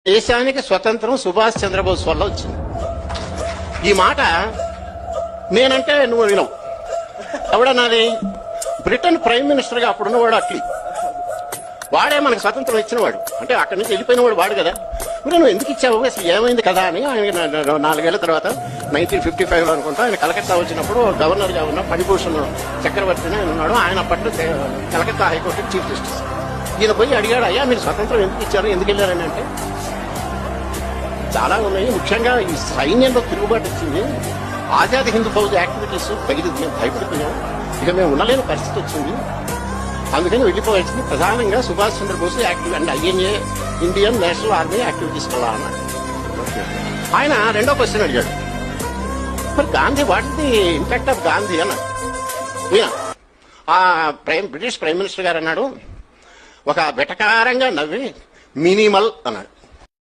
దేశానికి స్వతంత్రం సుభాష్ చంద్రబోస్ వల్ల వచ్చింది. ఈ మాట నేనంటే నువ్వు వినవు. ఎవడన్నాది? బ్రిటన్ ప్రైమ్ మినిస్టర్ గా అప్పుడున్నవాడు అట్లీ. వాడే మనకు స్వతంత్రం ఇచ్చినవాడు. అంటే అక్కడి నుంచి వెళ్ళిపోయిన వాడు వాడు కదా. నువ్వు ఎందుకు ఇచ్చావు, అసలు ఏమైంది కదా అని ఆయన 4 ఏళ్ల తర్వాత 1955 అనుకుంటా ఆయన కలకత్తా వచ్చినప్పుడు గవర్నర్ గా ఉన్న ఫణిభూషణ్ చక్రవర్తిని ఆయన ఉన్నాడు. ఆయన అప్పట్లో కలకత్తా హైకోర్టు చీఫ్ జస్టిస్. ఈయన పోయి అడిగాడు, అయ్యా మీరు స్వతంత్రం ఎందుకు ఇచ్చారు, ఎందుకు వెళ్ళారని. అంటే చాలా ఉన్నాయి. ముఖ్యంగా ఈ సైన్యంలో తిరుగుబాటు వచ్చింది. ఆజాద్ హింద్ ఫౌజ్ యాక్టివిటీస్ తగిలి మేము భయపడిపోయాం. ఇక మేము ఉండలేని పరిస్థితి వచ్చింది. అందుకని వెళ్ళిపోవాల్సింది. ప్రధానంగా Subhash Chandra Bose active and INA Indian national army activities వల్ల అన్నాడు. ఆయన రెండో క్వశ్చన్ అడిగాడు, మరి Gandhi what the impact of Gandhi అన్నాడు. ఆ బ్రిటిష్ ప్రైమ్ మినిస్టర్ గారు అన్నాడు, ఒక వెటకారంగా నవ్వి మినిమల్ అన్నాడు.